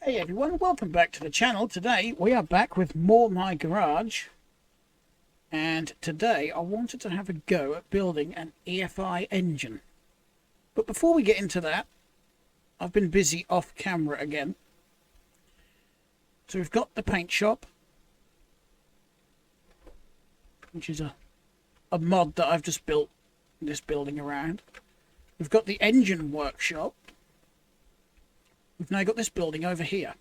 Hey everyone, welcome back to the channel. Today we are back with more My Garage, and today I wanted to have a go at building an EFI engine. But before we get into that, I've been busy off camera again. So we've got the paint shop, which is a mod that I've just built this building around. We've got the engine workshop. We've now got this building over here,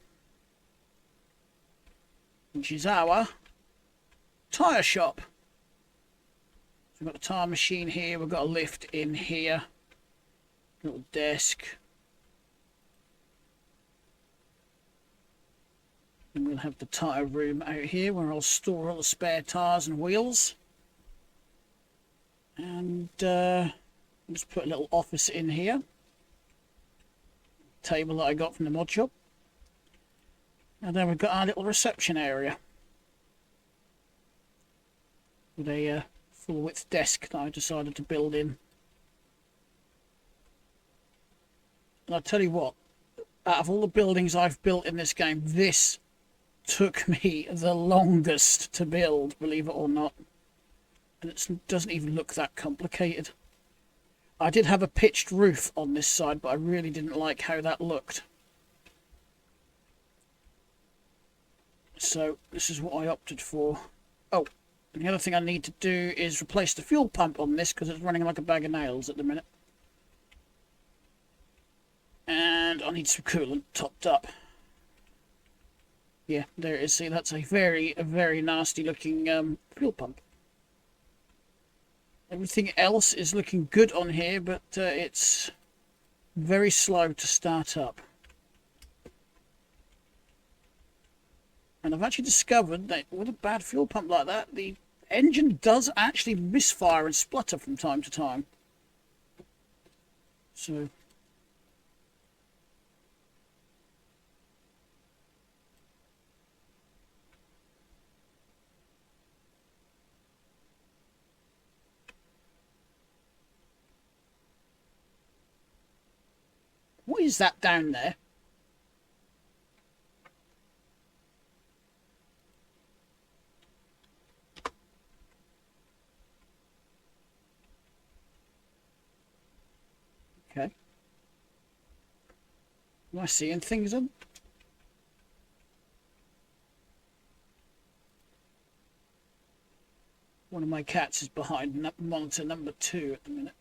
which is our tyre shop. So we've got a tyre machine here, we've got a lift in here, little desk. And we'll have the tyre room out here where I'll store all the spare tyres and wheels. And I'll just put a little office in here. Table that I got from the mod shop, and then we've got our little reception area with a full width desk that I decided to build in. And I'll tell you what, out of all the buildings I've built in this game, this took me the longest to build, believe it or not, and it doesn't even look that complicated. I did have a pitched roof on this side, but I really didn't like how that looked. So this is what I opted for. Oh, and the other thing I need to do is replace the fuel pump on this because it's running like a bag of nails at the minute. And I need some coolant topped up. Yeah, there it is. See, that's a very nasty looking fuel pump. Everything else is looking good on here, but it's very slow to start up. And I've actually discovered that with a bad fuel pump like that, the engine does actually misfire and splutter from time to time. So what is that down there? Okay. Am I seeing things in? One of my cats is behind monitor number 2 at the minute,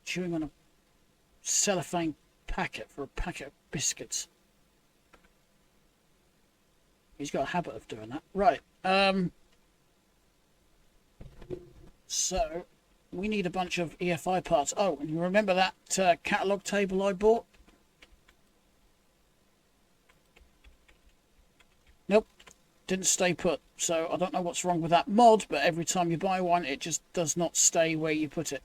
chewing on a cellophane packet for a packet of biscuits. He's got a habit of doing that. Right. So we need a bunch of EFI parts. Oh, and you remember that catalogue table I bought? Nope, didn't stay put. So I don't know what's wrong with that mod, but every time you buy one, it just does not stay where you put it.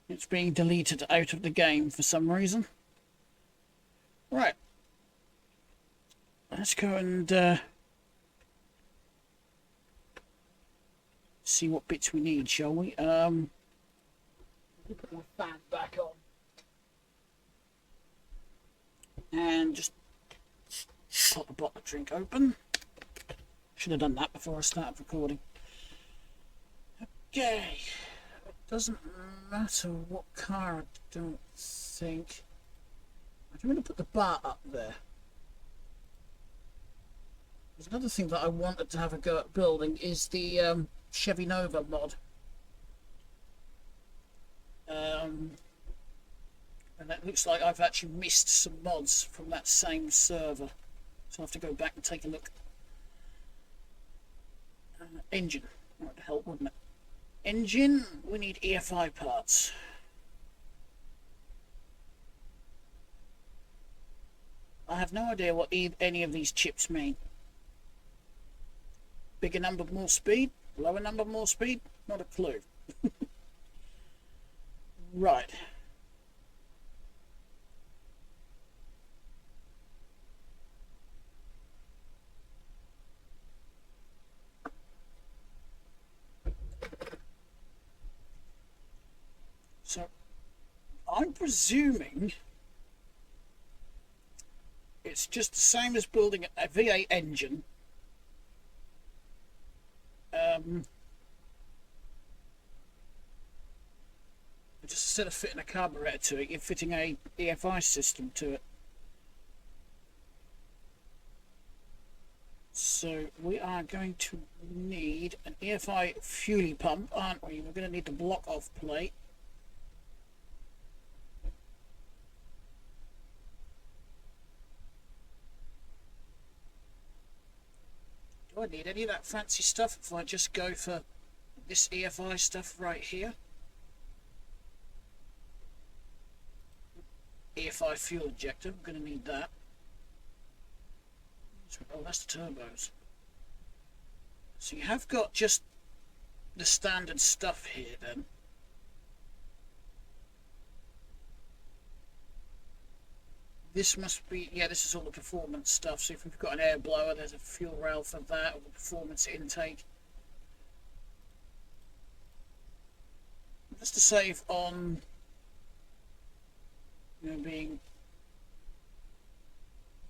It's being deleted out of the game for some reason. Right. Let's go and see what bits we need, shall we? Put my fan back on. And just pop the bottle of drink open. Should have done that before I started recording. Okay. Doesn't matter what car, I don't think. I'm going to put the bar up there. There's another thing that I wanted to have a go at building is the Chevy Nova mod. And it looks like I've actually missed some mods from that same server. So I'll have to go back and take a look. Engine. That would help, wouldn't it? Engine, we need EFI parts. I have no idea what any of these chips mean. Bigger number, more speed. Lower number, more speed. Not a clue. Right. So I'm presuming It's just the same as building a V8 engine. Just instead of fitting a carburetor to it, you're fitting a EFI system to it. So we are going to need an EFI fuelie pump, aren't we? We're going to need the block off plate. Do I need any of that fancy stuff if I just go for this EFI stuff right here? EFI fuel injector, I'm going to need that. Oh, that's the turbos. So you have got just the standard stuff here then. This must be, yeah, this is all the performance stuff. So if we've got an air blower, there's a fuel rail for that, or the performance intake. Just to save on, you know, being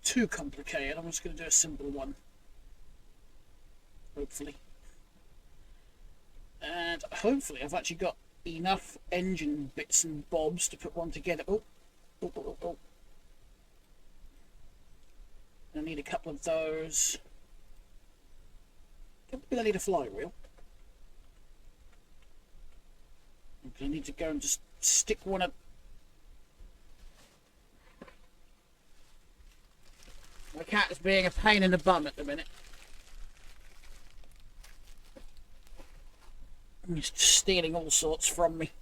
too complicated, I'm just going to do a simple one. Hopefully. And hopefully I've actually got enough engine bits and bobs to put one together. Oh. I need a couple of those. Don't think I need a flywheel. I need to go and just stick one up. My cat is being a pain in the bum at the minute. He's stealing all sorts from me.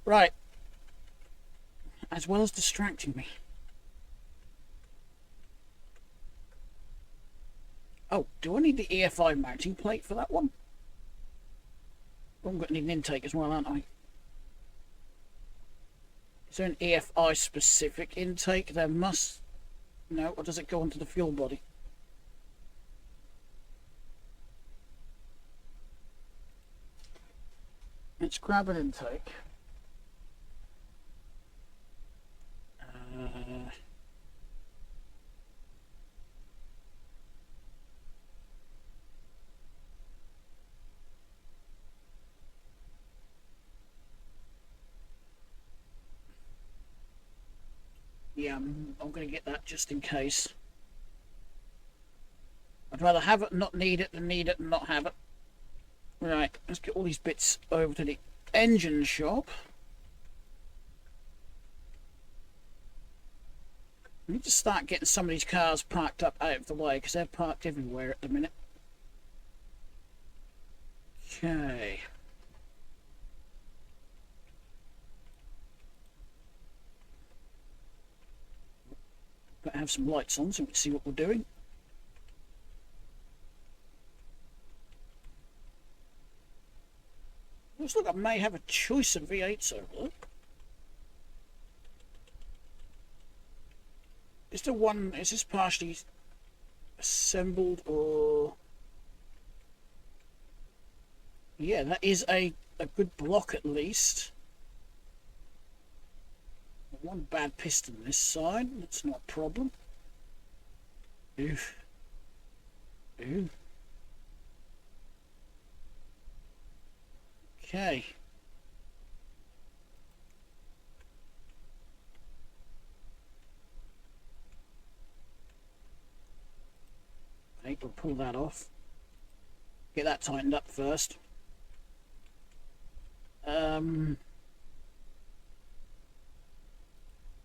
Right. As well as distracting me. Oh, do I need the EFI mounting plate for that one? I'm going to need an intake as well, aren't I? Is there an EFI specific intake? There must... No, or does it go onto the fuel body? Let's grab an intake. Yeah, I'm going to get that just in case. I'd rather have it and not need it than need it and not have it. Right, let's get all these bits over to the engine shop. I need to start getting some of these cars parked up out of the way because they're parked everywhere at the minute. Okay. Better have some lights on so we can see what we're doing. Looks like I may have a choice of V8s over there. Is there one, is this partially assembled or... Yeah, that is a good block at least. One bad piston this side, that's not a problem. Oof. Ooh. Okay. Okay, we'll pull that off. Get that tightened up first.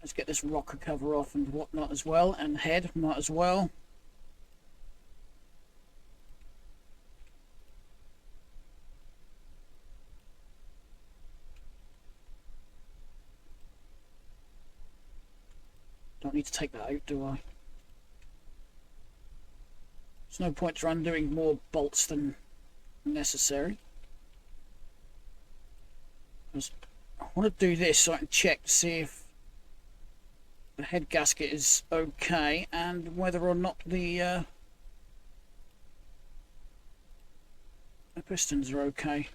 Let's get this rocker cover off and whatnot as well, and head might as well. Don't need to take that out, do I? There's no point to undoing more bolts than necessary. I want to do this so I can check to see if the head gasket is okay and whether or not the pistons are okay.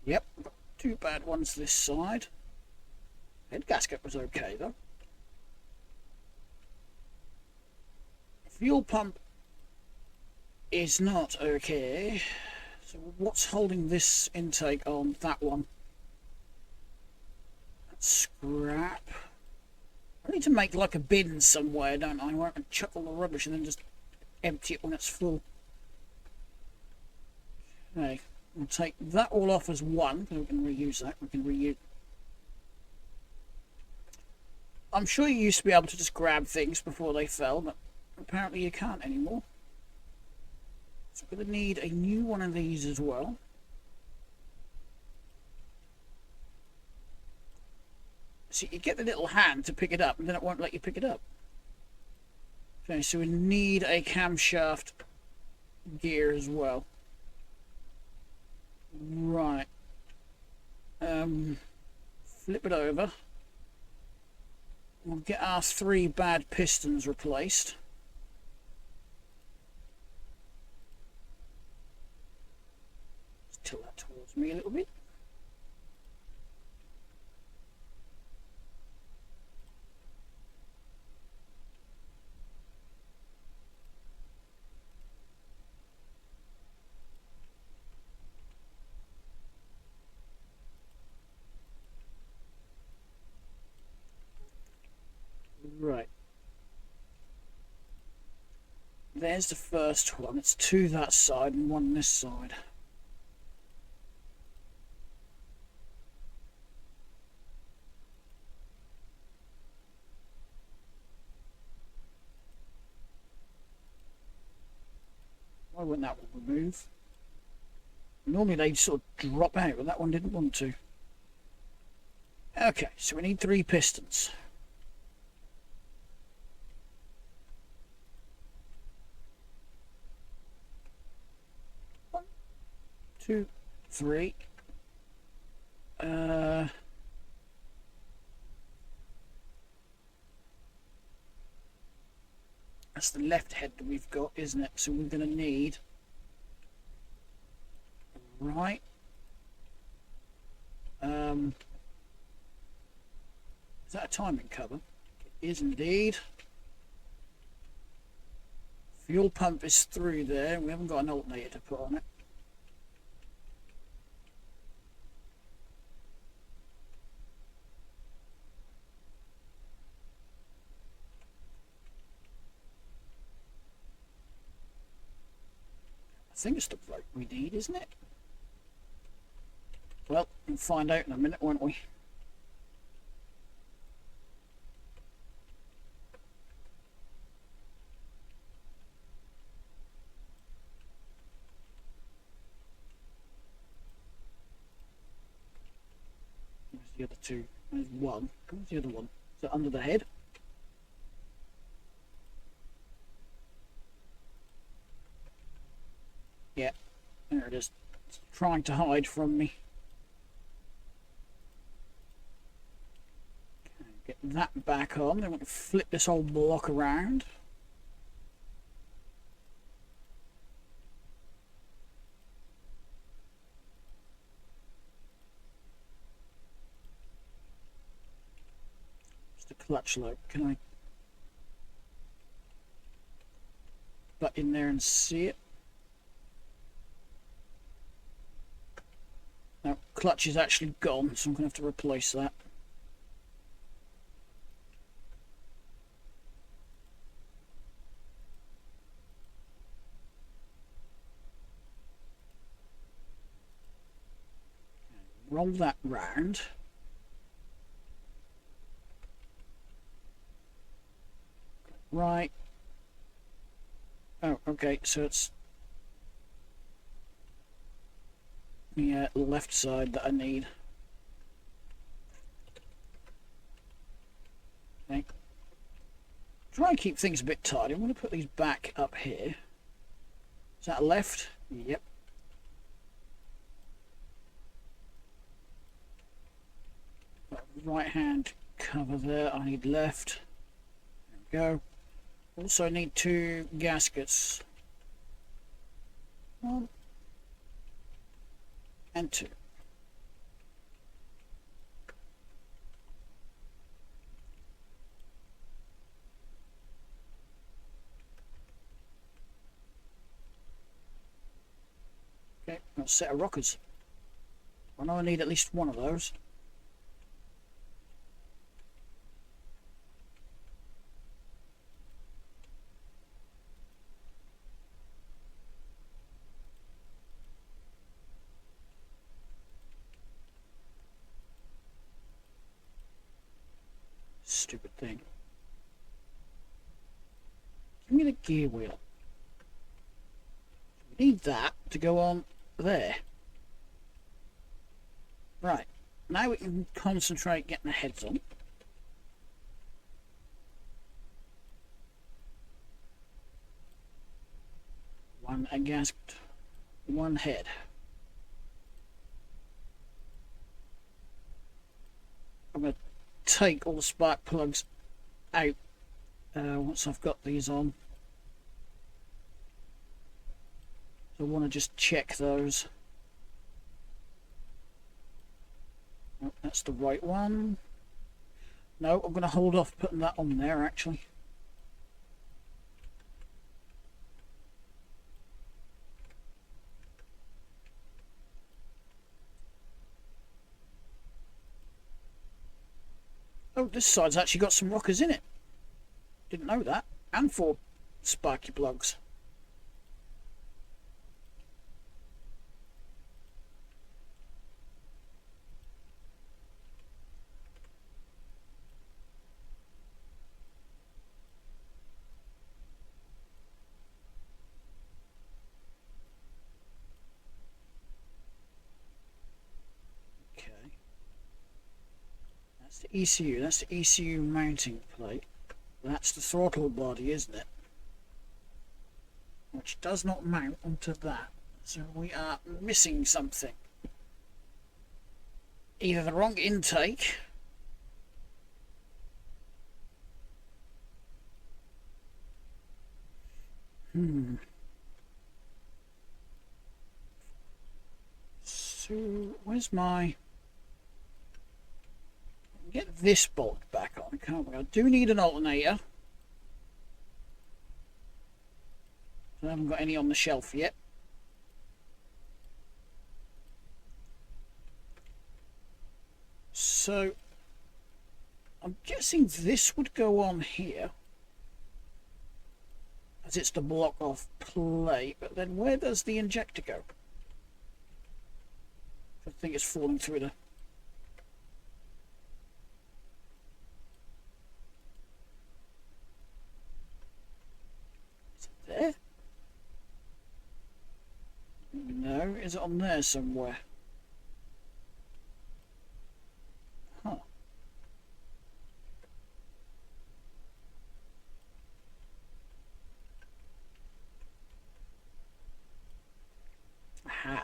Yep, too bad ones this side. Head gasket was okay though. Fuel pump is not okay. So what's holding this intake on? That one. That's scrap. I need to make like a bin somewhere, don't I? Where I can chuck all the rubbish and then just empty it when it's full. Okay, we'll take that all off as one. We can reuse that. We can reuse. I'm sure you used to be able to just grab things before they fell, but apparently you can't anymore. So we're going to need a new one of these as well. So you get the little hand to pick it up, and then it won't let you pick it up. Okay, so we need a camshaft gear as well. Right. Flip it over. We'll get our 3 bad pistons replaced. Let's tilt that towards me a little bit. Right. There's the first one. It's 2 that side and 1 this side. Why wouldn't that one remove? Normally they sort of drop out, but that one didn't want to. Okay, so we need 3 pistons. 1, 2, 3. That's the left head that we've got, isn't it? So we're going to need right. Is that a timing cover? It is indeed. Fuel pump is through there. We haven't got an alternator to put on it. I think it's the rope we need, isn't it? Well, we'll find out in a minute, won't we? Where's the other 2? There's 1. Where's the other one? Is it under the head? Yeah, there it is. It's trying to hide from me. Okay, get that back on. Then we can flip this whole block around. Just a clutch loop. Can I butt in there and see it? Now, clutch is actually gone, so I'm going to have to replace that. Roll that round. Right. Oh, okay, so it's the left side that I need. Okay. Try and keep things a bit tidy. I'm going to put these back up here. Is that left? Yep. Right hand cover there. I need left. There we go. Also need 2 gaskets. 1 and 2. Okay, got a set of rockers. I know I need at least one of those. Stupid thing. Give me the gear wheel. We need that to go on there. Right. Now we can concentrate getting the heads on. One gasped. One head. I'm going to take all the spark plugs out once I've got these on. So I want to just check those. Oh, that's the right one. No, I'm going to hold off putting that on there actually. Oh, this side's actually got some rockers in it. Didn't know that. And 4 sparky plugs. Okay. That's the ECU. That's the ECU mounting plate. That's the throttle body, isn't it? Which does not mount onto that. So we are missing something. Either the wrong intake, So where's my... Get this bolt back on, can't we? I do need an alternator. I haven't got any on the shelf yet. So I'm guessing this would go on here, as it's the block off plate, but then where does the injector go? I think it's falling through the... Is it there? No, is it on there somewhere? Huh. Aha.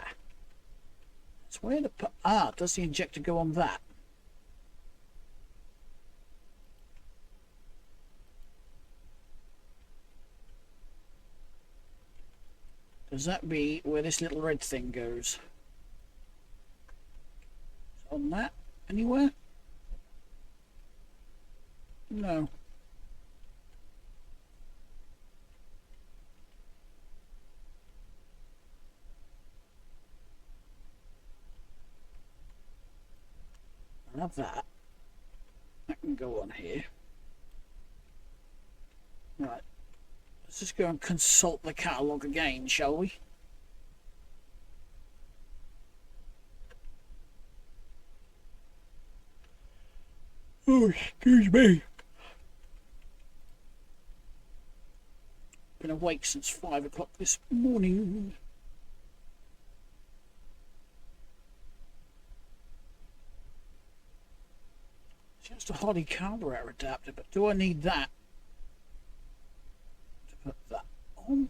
That's where the... Ah, does the injector go on that? Does that be where this little red thing goes? On that? Anywhere? No. I love that. That can go on here. Right. Let's just go and consult the catalogue again, shall we? Oh, excuse me. Been awake since 5 o'clock this morning. Just a Hardy carburetor adapter, but do I need that to put that on?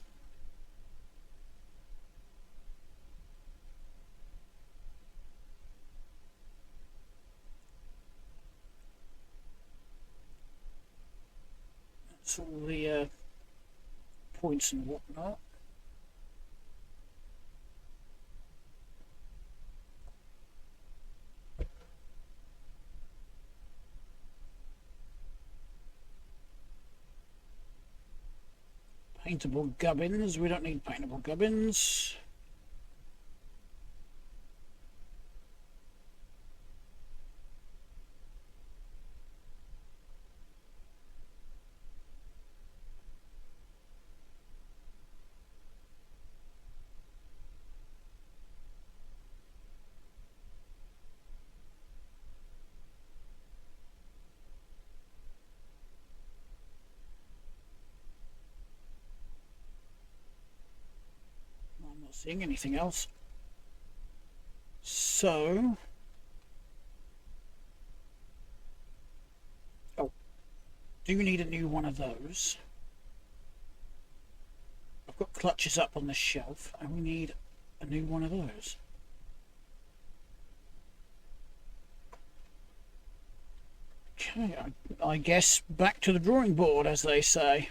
That's all the points and whatnot. Paintable gubbins. We don't need paintable gubbins. seeing anything else. So, oh, do you need a new one of those? I've got clutches up on the shelf, and we need a new one of those. Okay, I guess back to the drawing board, as they say.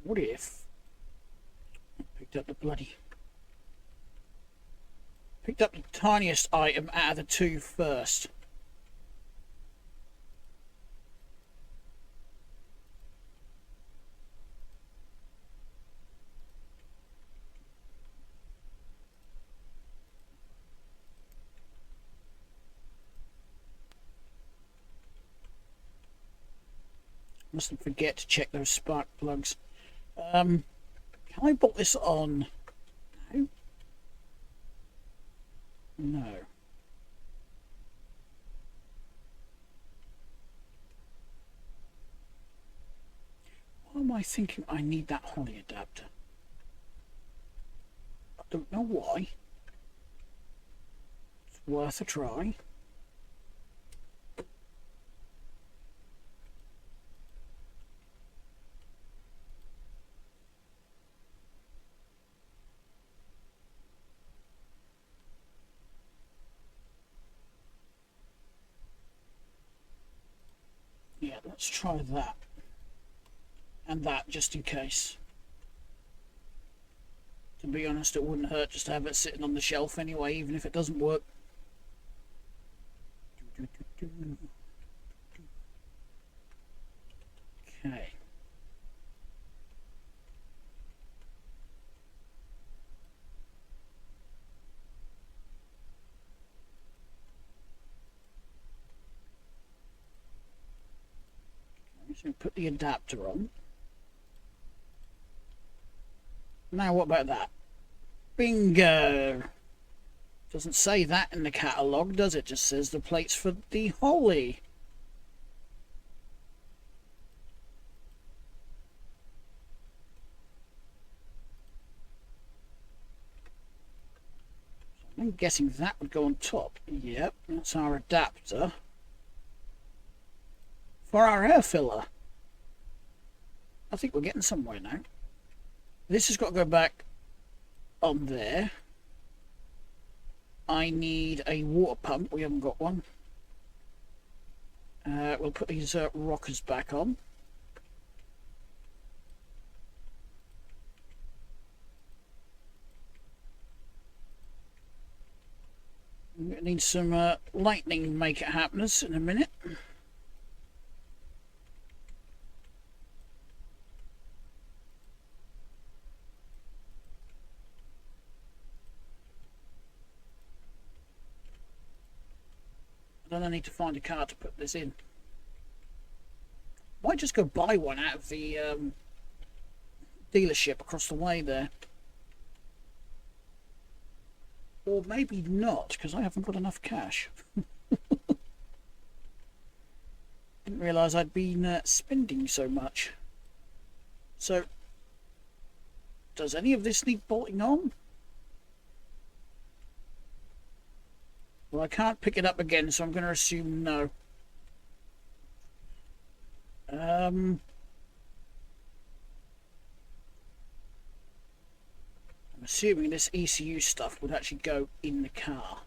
What if I picked up the tiniest item out of the two first? Mustn't forget to check those spark plugs. Can I bolt this on? No. No. Why am I thinking I need that Holly adapter? I don't know why. It's worth a try. Yeah, let's try that. And that, just in case. To be honest, it wouldn't hurt just to have it sitting on the shelf anyway, even if it doesn't work. Okay. So put the adapter on. Now what about that? Bingo! Doesn't say that in the catalogue, does it? Just says the plates for the Holly. So I'm guessing that would go on top. Yep, that's our adapter for our air filler. I think we're getting somewhere now. This has got to go back on there. I need a water pump. We haven't got one. We'll put these rockers back on. We need some lightning make it happeners in a minute. Then I need to find a car to put this in. Might just go buy one out of the dealership across the way there. Or maybe not, because I haven't got enough cash. Didn't realise I'd been spending so much. So, does any of this need bolting on? Well, I can't pick it up again, so I'm going to assume no. I'm assuming this ECU stuff would actually go in the car.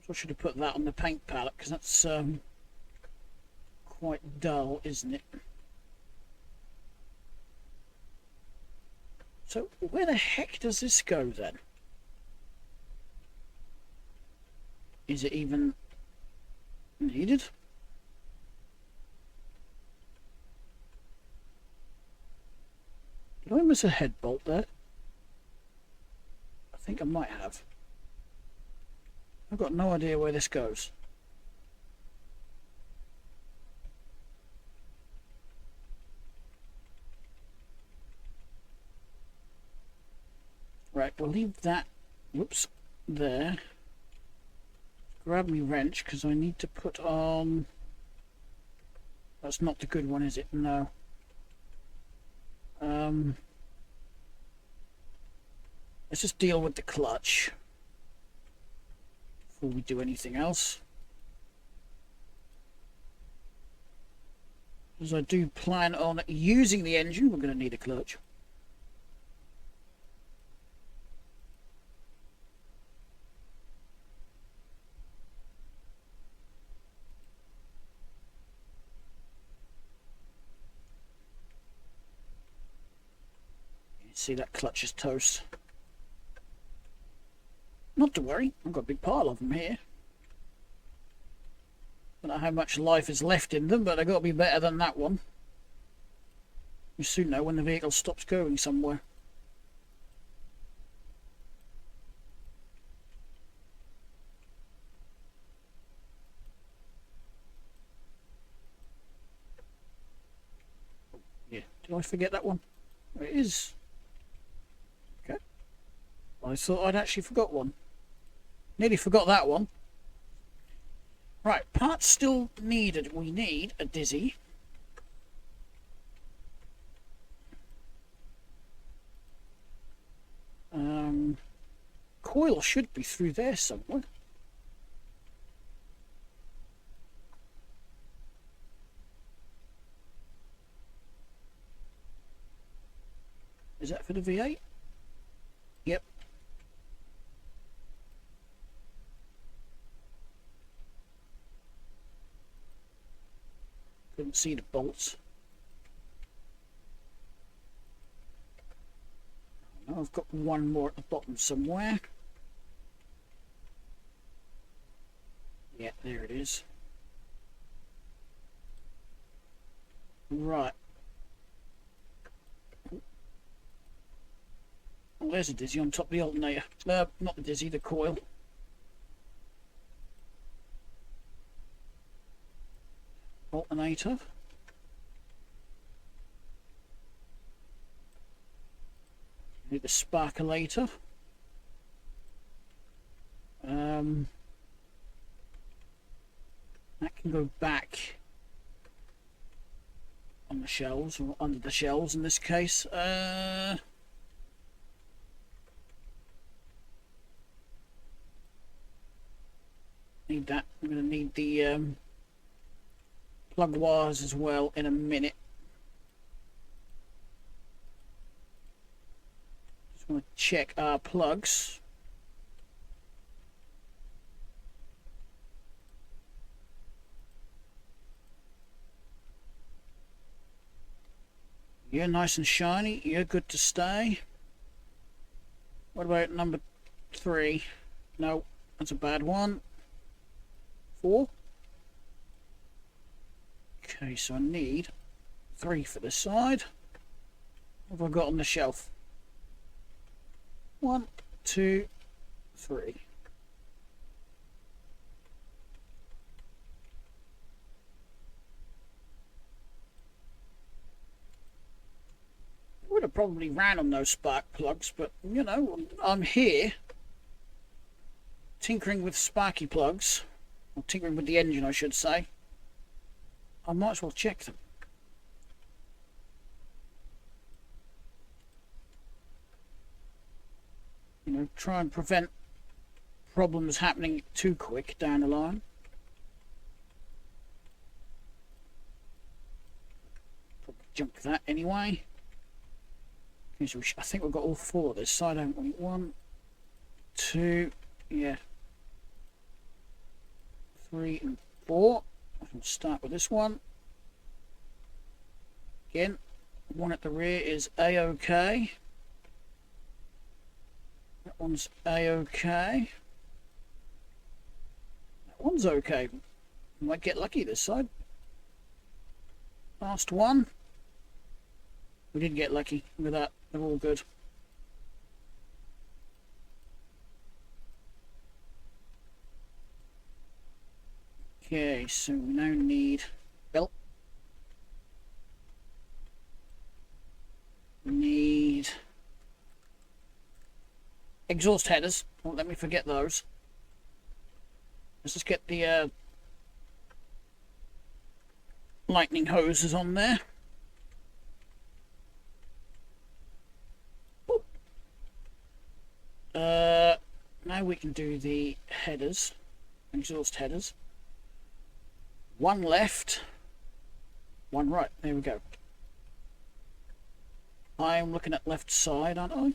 I should have put that on the paint palette, because that's quite dull, isn't it? So where the heck does this go then? Is it even needed? Did I miss a head bolt there? think I might have. I've got no idea where this goes. Right, we'll leave that, whoops, there. Grab me wrench, because I need to put on... That's not the good one, is it? No. Let's just deal with the clutch before we do anything else. As I do plan on using the engine, we're going to need a clutch. See, that clutch is toast. Not to worry, I've got a big pile of them here. Don't know how much life is left in them, but they've got to be better than that one. You soon know when the vehicle stops going somewhere. Yeah, did I forget that one? It is. Okay. I thought I'd actually forgot one. Nearly forgot that one. Right, parts still needed. We need a dizzy. Coil should be through there somewhere. Is that for the V8? Yep. Couldn't see the bolts. Now I've got one more at the bottom somewhere. Yeah, there it is. Right. Well, there's a dizzy on top of the alternator. Not the dizzy, the coil. Alternator. Need the sparkulator. That can go back on the shelves, or under the shelves in this case. Need that. I'm going to need the plug wires as well in a minute. Just want to check our plugs. You're nice and shiny. You're good to stay. What about number 3? No, that's a bad one. 4. Okay, so I need 3 for this side. What have I got on the shelf? 1, 2, 3. Would have probably ran on those spark plugs, but you know, I'm here tinkering with sparky plugs, or tinkering with the engine I should say. I might as well check them. You know, try and prevent problems happening too quick down the line. Probably junk that anyway. Okay, so I think we've got all 4 this side, haven't we? 1, 2, yeah, 3 and 4. I'll start with this one. Again, one at the rear is A-OK. That one's A-OK. That one's okay. Might get lucky this side. Last one. We did get lucky with that. They're all good. Okay, so we now need, well, we need exhaust headers. Don't let me forget those. Let's just get the lightning hoses on there. Now we can do the headers, exhaust headers. One left, one right. There we go. I'm looking at left side, aren't I? No,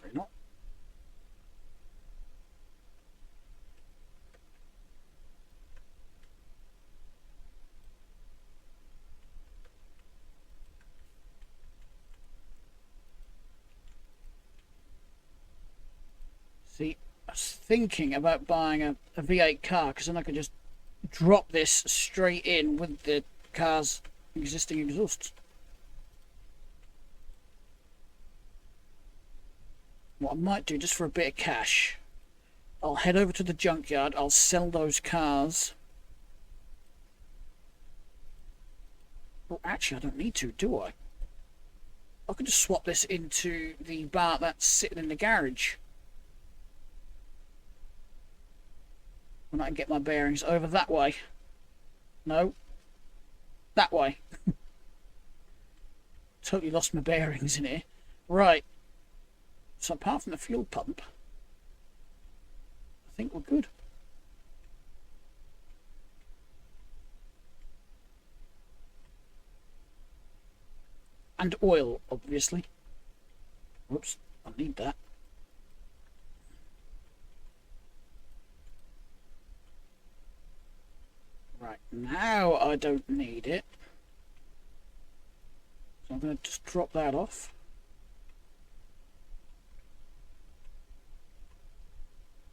really not. See, I was thinking about buying a V8 car, because then I could just drop this straight in with the car's existing exhausts. What I might do, just for a bit of cash, I'll head over to the junkyard, I'll sell those cars. Well, actually, I don't need to, do I? I could just swap this into the bar that's sitting in the garage. When I can get my bearings over that way. No. That way. Totally lost my bearings in here. Right. So apart from the fuel pump, I think we're good. And oil, obviously. Whoops, I need that. Right, now I don't need it. So I'm going to just drop that off.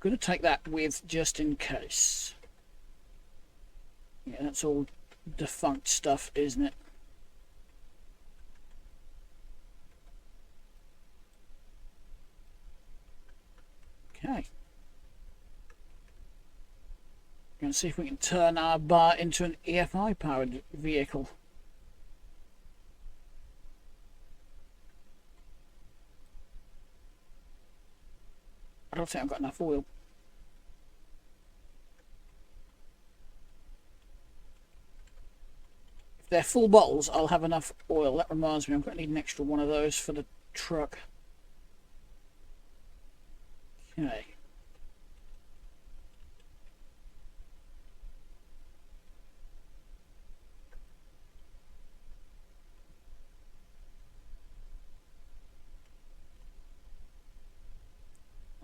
I'm going to take that with just in case. Yeah, that's all defunct stuff, isn't it? Okay. Going to see if we can turn our bar into an EFI powered vehicle. I don't think I've got enough oil. If they're full bottles, I'll have enough oil. That reminds me, I'm going to need an extra one of those for the truck. Okay.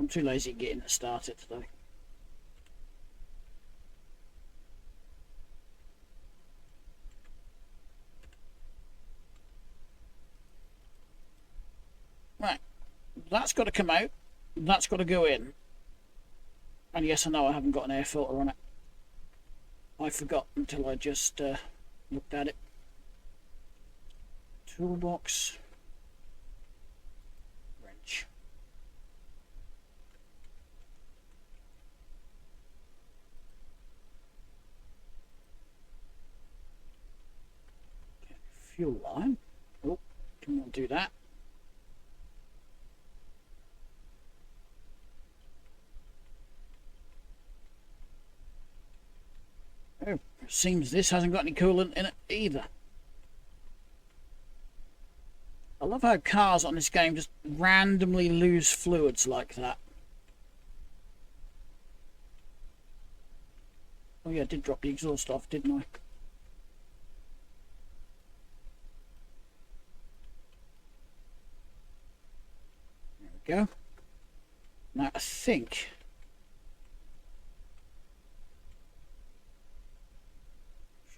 I'm too lazy getting to start it today. Right, that's got to come out. That's got to go in. And yes, I know I haven't got an air filter on it. I forgot until I just looked at it. Toolbox. Wrench. Okay, fuel line. Oh, didn't want to do that. Oh, seems this hasn't got any coolant in it either. I love how cars on this game just randomly lose fluids like that. Oh yeah, I did drop the exhaust off, didn't I? There we go. Now I think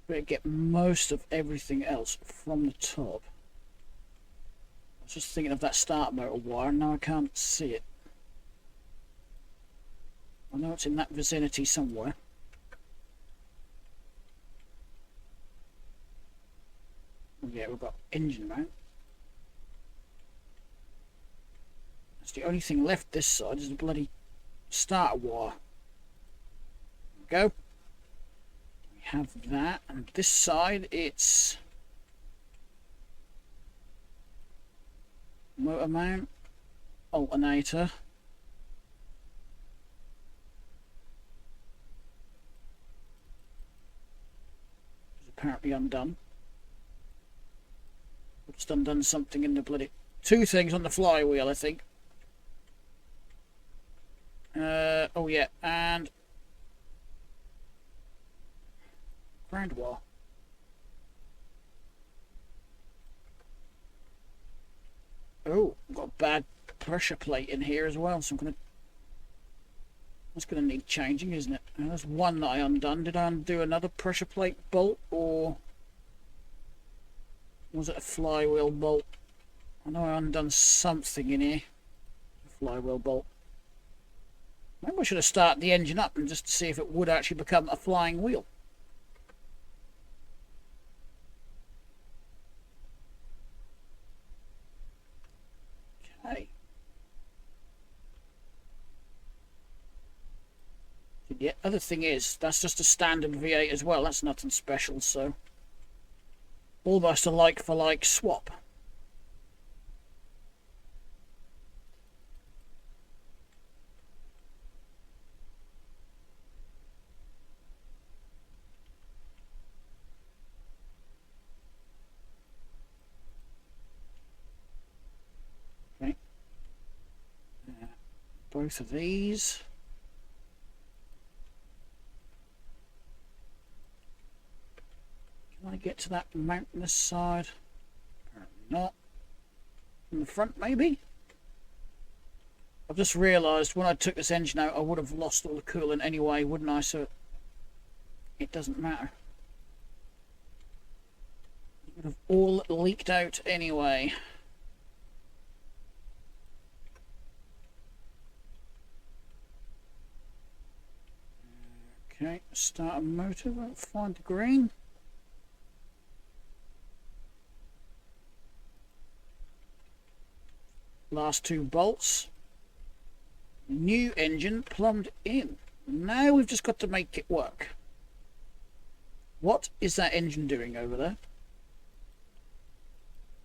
better get most of everything else from the top. I was just thinking of that start motor wire, now I can't see it. I know it's in that vicinity somewhere. Oh yeah, we've got engine mount. That's the only thing left this side is the bloody starter wire. go. We have that, and this side it's motor mount, alternator. It's apparently undone. I've just undone something in the bloody... Two things on the flywheel, I think. Oh yeah, and ground wire. Oh, I've got a bad pressure plate in here as well, so that's gonna need changing, isn't it? And there's one that I undone. Did I undo another pressure plate bolt, or was it a flywheel bolt? I know I undone something in here. Flywheel bolt. Maybe I should have started the engine up and just to see if it would actually become a flying wheel. Okay. The other thing is, that's just a standard V8 as well. That's nothing special, so almost a like for like swap. Okay. Both of these. Can I get to that mountainous side? Apparently not. In the front, maybe? I've just realised when I took this engine out, I would have lost all the coolant anyway, wouldn't I? So it doesn't matter. It would have all leaked out anyway. Okay, start a motor, find the green. Last two bolts. New engine plumbed in. Now we've just got to make it work. What is that engine doing over there?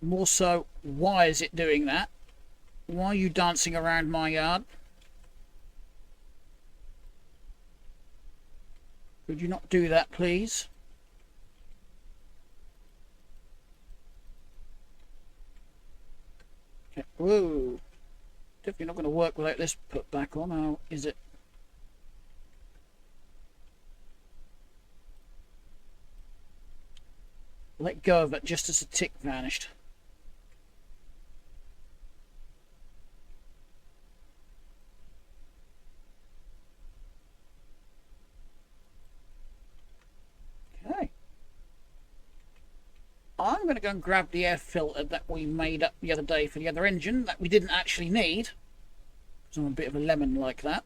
More so, why is it doing that? Why are you dancing around my yard? Could you not do that, please? Okay. Whoa. Definitely not going to work without this put back on. How is it? Let go of it just as the tick vanished. Okay. I'm going to go and grab the air filter that we made up the other day for the other engine that we didn't actually need. Because I'm a bit of a lemon like that.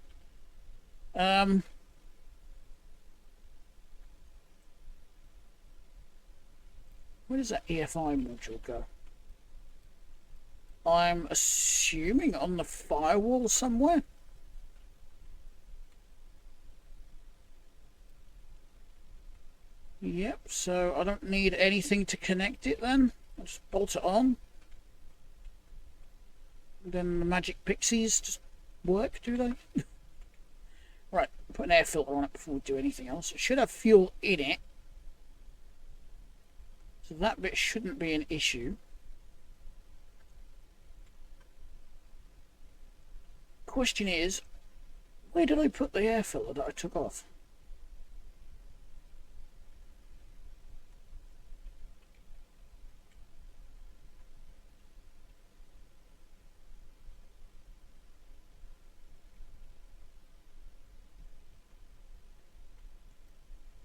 Where does that EFI module go? I'm assuming on the firewall somewhere. Yep, so I don't need anything to connect it then. I'll just bolt it on. And then the magic pixies just work, do they? Right, put an air filter on it before we do anything else. It should have fuel in it. So that bit shouldn't be an issue. Question is, where did I put the air filter that I took off?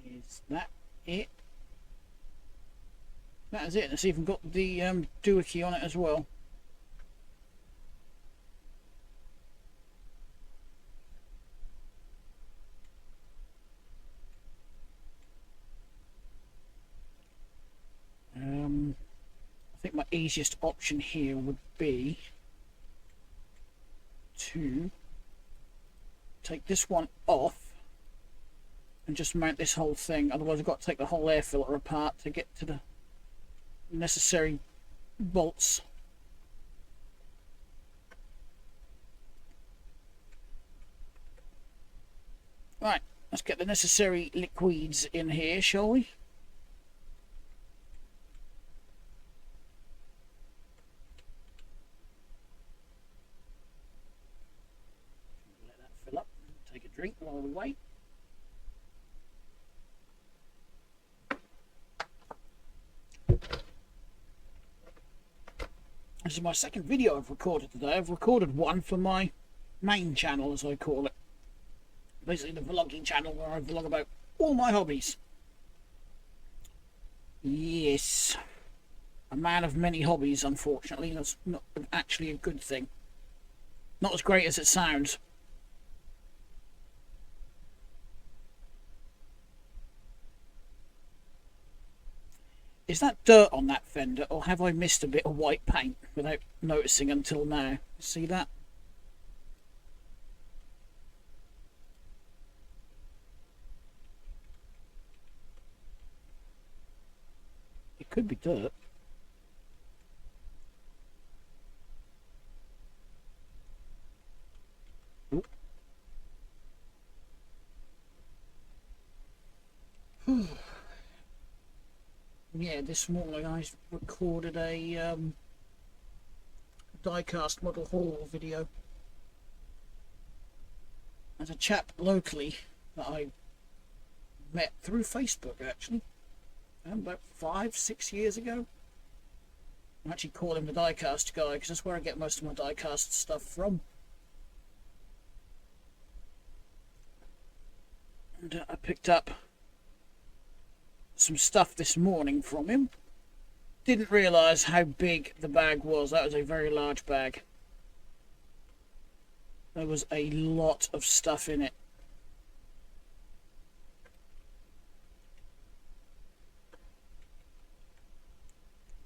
Is that it? That is it. It's even got the doohickey on it as well. I think my easiest option here would be to take this one off and just mount this whole thing. Otherwise I've got to take the whole air filter apart to get to the necessary bolts. Right, let's get the necessary liquids in here, shall we? Let that fill up. Take a drink while we wait. This is my second video I've recorded today. I've recorded one for my main channel, as I call it. Basically the vlogging channel where I vlog about all my hobbies. Yes. A man of many hobbies, unfortunately. That's not actually a good thing. Not as great as it sounds. Is that dirt on that fender, or have I missed a bit of white paint without noticing until now? See that? It could be dirt. Yeah, this morning I recorded a diecast model haul video. There's a chap locally that I met through Facebook, actually, about 5-6 years ago. I actually call him the diecast guy because that's where I get most of my diecast stuff from. And I picked up some stuff this morning from him. Didn't realise how big the bag was. That was a very large bag. There was a lot of stuff in it.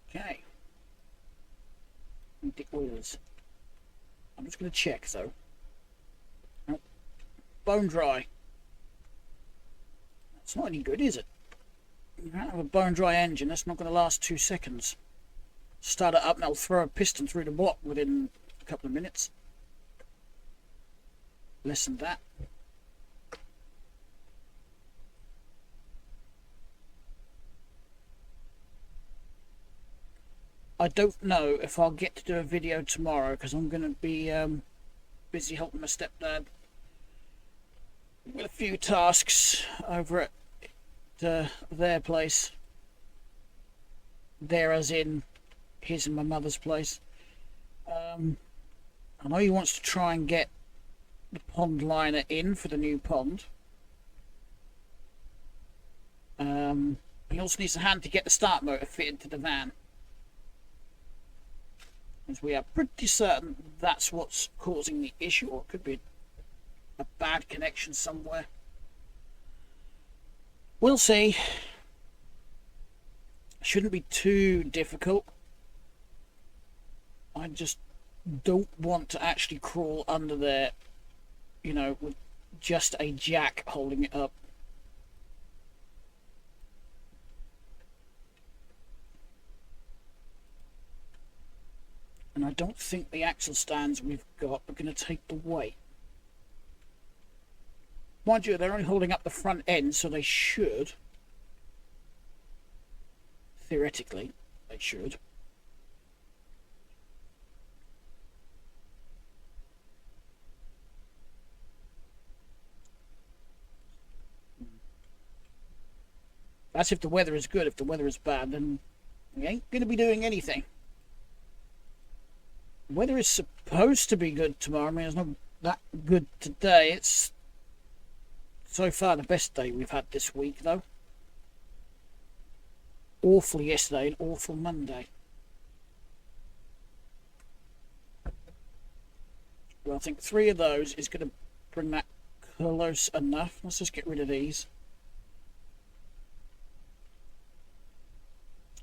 Okay. Dick Wheelers. I'm just going to check though. Oh, bone dry. That's not any good, is it? You don't have a bone dry engine, that's not going to last 2 seconds. Start it up and I'll throw a piston through the block within a couple of minutes. Less than that. I don't know if I'll get to do a video tomorrow because I'm going to be busy helping my stepdad with a few tasks over at their place. There as in his and my mother's place. I know he wants to try and get the pond liner in for the new pond. He also needs a hand to get the start motor fitted to the van, as we are pretty certain that's what's causing the issue, or it could be a bad connection somewhere. We'll see. Shouldn't be too difficult. I just don't want to actually crawl under there, you know, with just a jack holding it up. And I don't think the axle stands we've got are going to take the weight. Mind you, they're only holding up the front end, so they should. Theoretically, they should. That's if the weather is good. If the weather is bad, then we ain't going to be doing anything. The weather is supposed to be good tomorrow. I mean, it's not that good today. It's so far the best day we've had this week, though. Awful yesterday and awful Monday. Well, I think 3 of those is going to bring that close enough. Let's just get rid of these.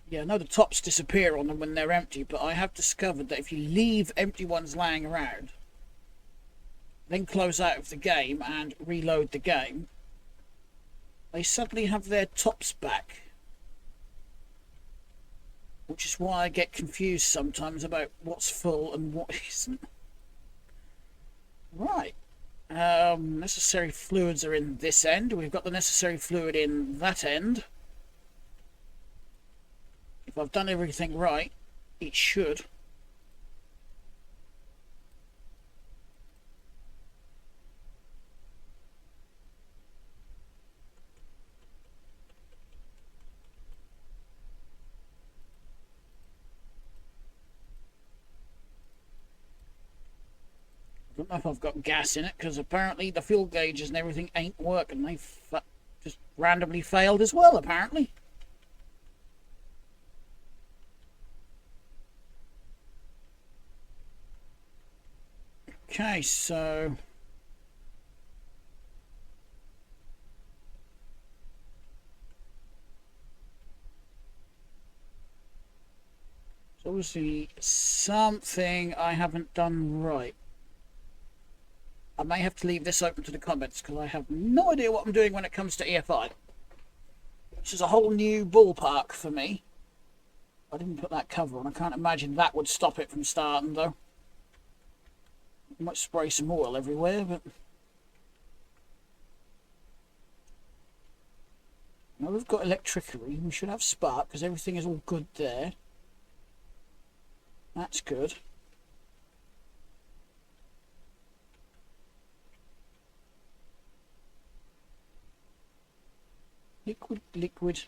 Yeah, I know the tops disappear on them when they're empty, but I have discovered that if you leave empty ones laying around, then close out of the game and reload the game, they suddenly have their tops back. Which is why I get confused sometimes about what's full and what isn't. Right. Necessary fluids are in this end. We've got the necessary fluid in that end. If I've done everything right, it should. I don't know if I've got gas in it, because apparently the fuel gauges and everything ain't working. They've just randomly failed as well, apparently. Okay, so there's obviously something I haven't done right. I may have to leave this open to the comments because I have no idea what I'm doing when it comes to EFI. This is a whole new ballpark for me. I didn't put that cover on. I can't imagine that would stop it from starting, though. I might spray some oil everywhere, but... Now we've got electricity. We should have spark because everything is all good there. That's good. Liquid, liquid.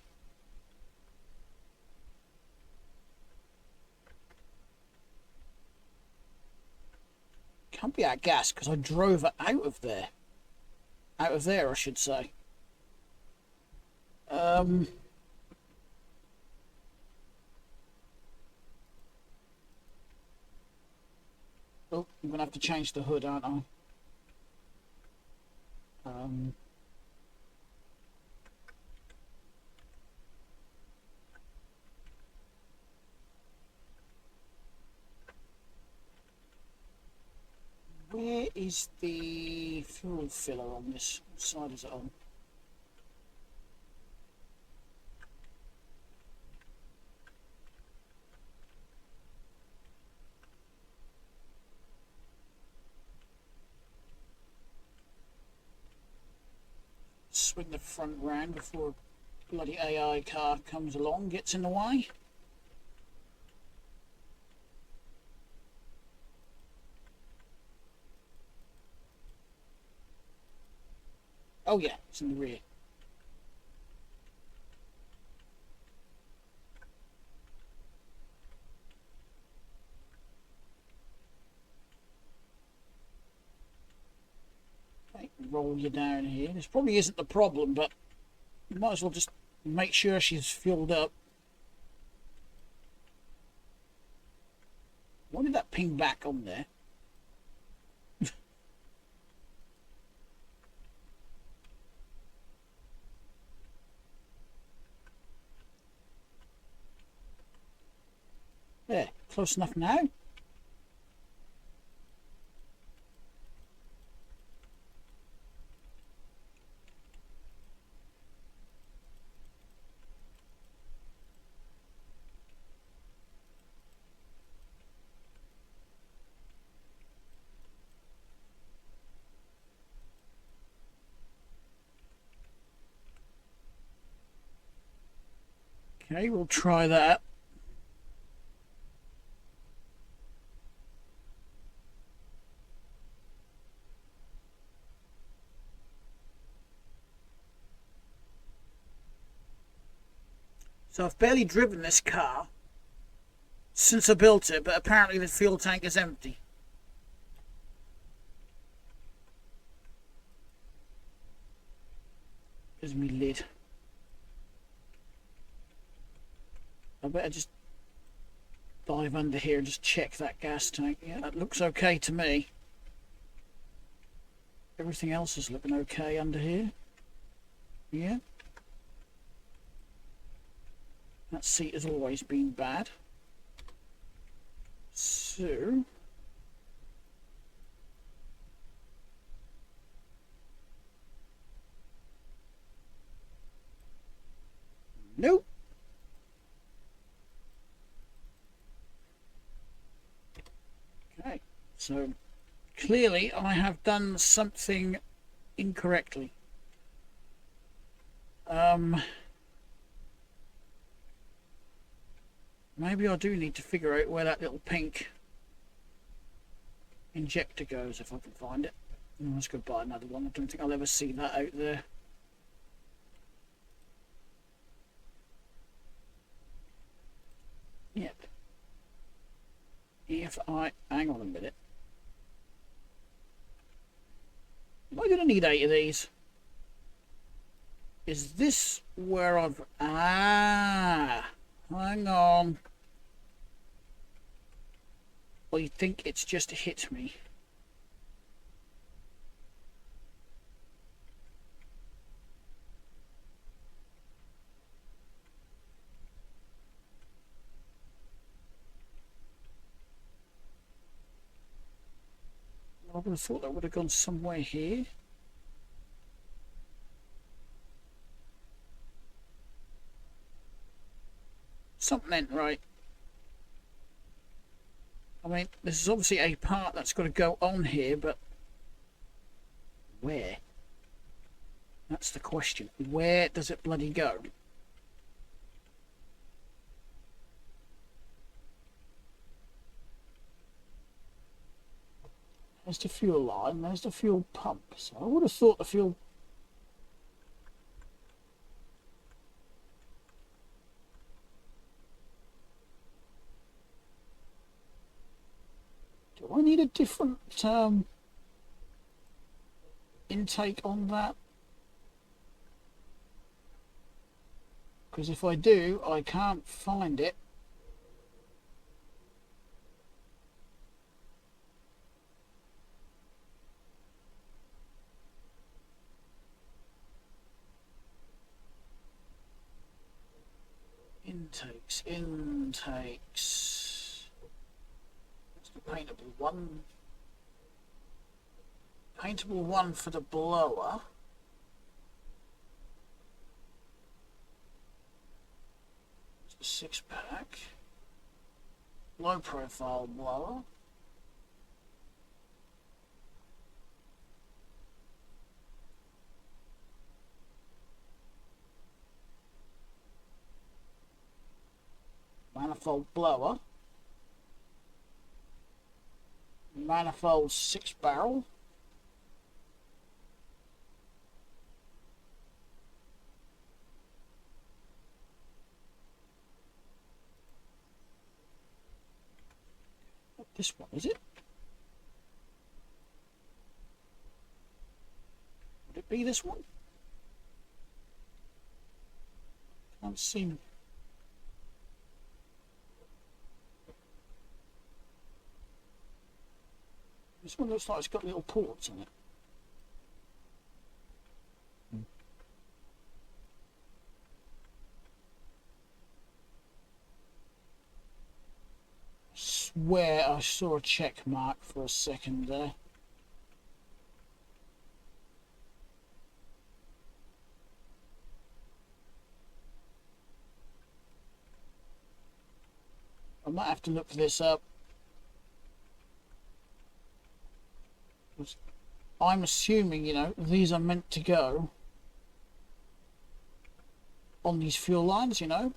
Can't be out gas because I drove it out of there. Out of there, I should say. Oh, I'm going to have to change the hood, aren't I? Where is the fuel filler on this? What side is it on? Swing the front round before a bloody AI car comes along, gets in the way. Oh yeah, it's in the rear. Okay, roll you down here. This probably isn't the problem, but you might as well just make sure she's filled up. Why did that ping back on there? There, close enough now. Okay, we'll try that. So I've barely driven this car since I built it, but apparently the fuel tank is empty. There's me lid. I better just dive under here and just check that gas tank. Yeah, that looks okay to me. Everything else is looking okay under here. Yeah. That seat has always been bad. So... So clearly I have done something incorrectly. Maybe I do need to figure out where that little pink injector goes, if I can find it. Let's go buy another one. I don't think I'll ever see that out there. Yep. EFI, hang on a minute. Am I going to need 8 of these? Is this where I've... Ah! Hang on. Well, you think it's just hit me. I would have thought that would have gone somewhere here. Something ain't right. I mean, this is obviously a part that's got to go on here, but where? That's the question. Where does it bloody go? There's the fuel line, there's the fuel pump. So I would have thought the fuel... Do I need a different intake on that? Because if I do, I can't find it. Intakes. That's the paintable one. Paintable one for the blower. It's a 6-pack. Low profile blower. Manifold blower, manifold 6-barrel, not this one, is it? Would it be this one? Can't seem. This one looks like it's got little ports on it. I swear I saw a check mark for a second there. I might have to look this up. I'm assuming, you know, these are meant to go on these fuel lines, you know,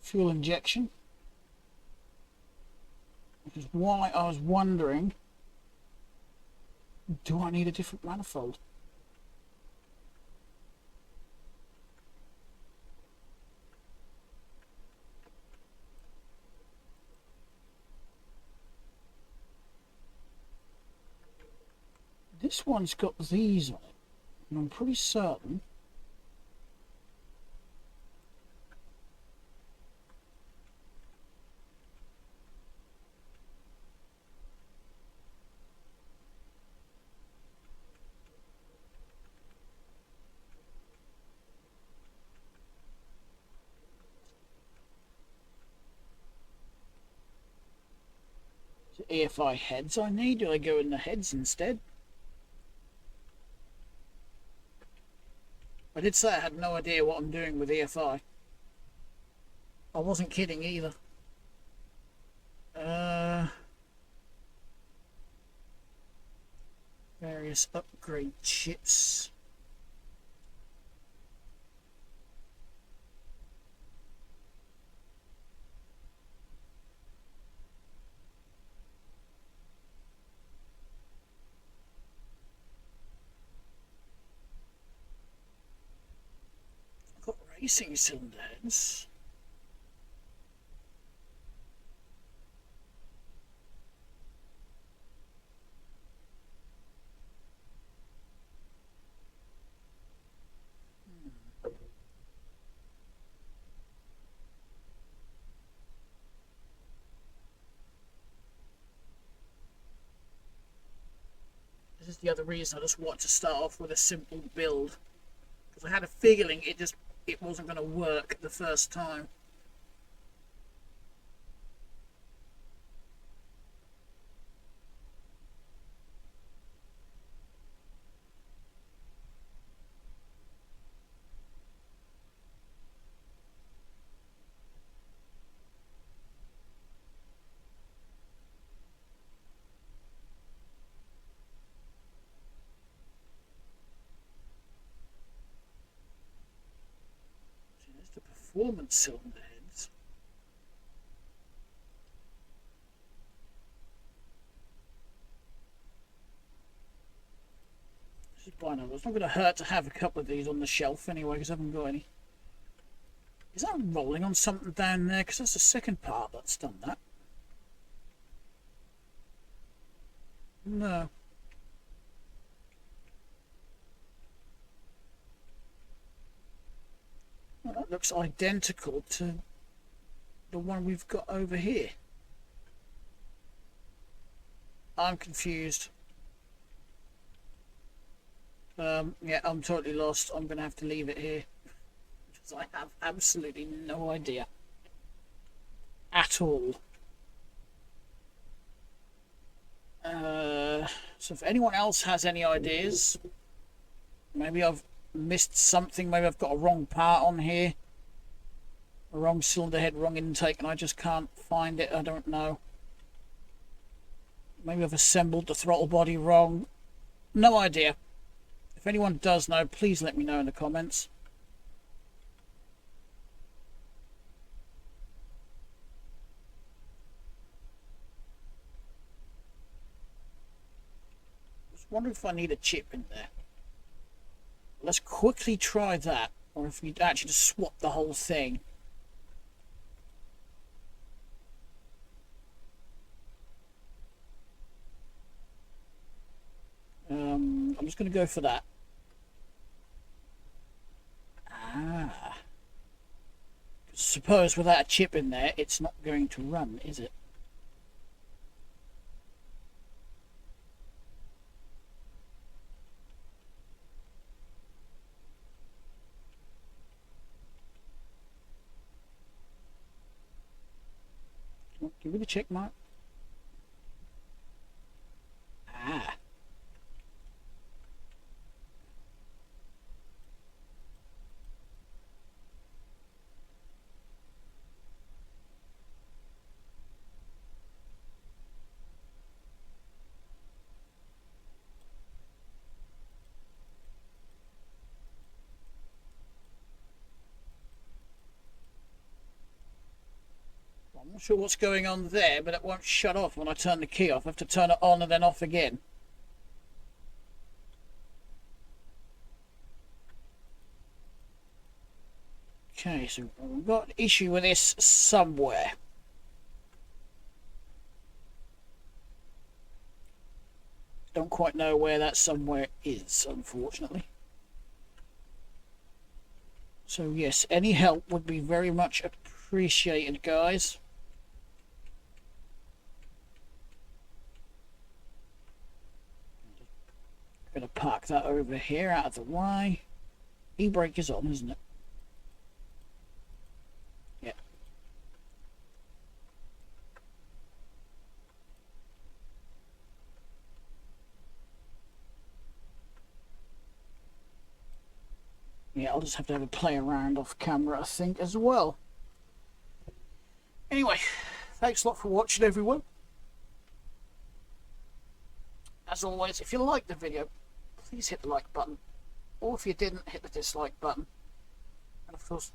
fuel injection. Which is why I was wondering, do I need a different manifold? This one's got these on it, and I'm pretty certain it's EFI heads I need. Do I go in the heads instead? I did say I had no idea what I'm doing with EFI. I wasn't kidding either. various upgrade chits. I've got racing cylinder heads. This is the other reason I just want to start off with a simple build, because I had a feeling it wasn't going to work the first time. The performance cylinder heads. This is fine. It's not going to hurt to have a couple of these on the shelf anyway, because I haven't got any. Is that rolling on something down there? Because that's the second part that's done that. No. Well, that looks identical to the one we've got over here. I'm confused. Yeah, I'm totally lost. I'm going to have to leave it here, because I have absolutely no idea at all. So if anyone else has any ideas, maybe I've missed something, maybe I've got a wrong part on here, a wrong cylinder head, wrong intake, and I just can't find it. I don't know. Maybe I've assembled the throttle body wrong. No idea. If anyone does know, please let me know in the comments. Just wonder if I need a chip in there. Let's quickly try that, or if we actually just swap the whole thing. I'm just going to go for that. Suppose without a chip in there, it's not going to run, is it? Give me the check mark. I'm not sure what's going on there, but it won't shut off when I turn the key off. I have to turn it on and then off again. Okay, so we've got an issue with this somewhere. Don't quite know where that somewhere is, unfortunately. So yes, any help would be very much appreciated, guys. Gonna park that over here out of the way. E-brake is on, isn't it? Yeah. Yeah, I'll just have to have a play around off camera, I think, as well. Anyway, thanks a lot for watching, everyone. as always, if you liked the video, please hit the like button. Or if you didn't, hit the dislike button. And of course,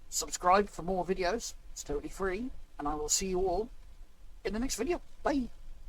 subscribe for more videos. It's totally free. And I will see you all in the next video. Bye.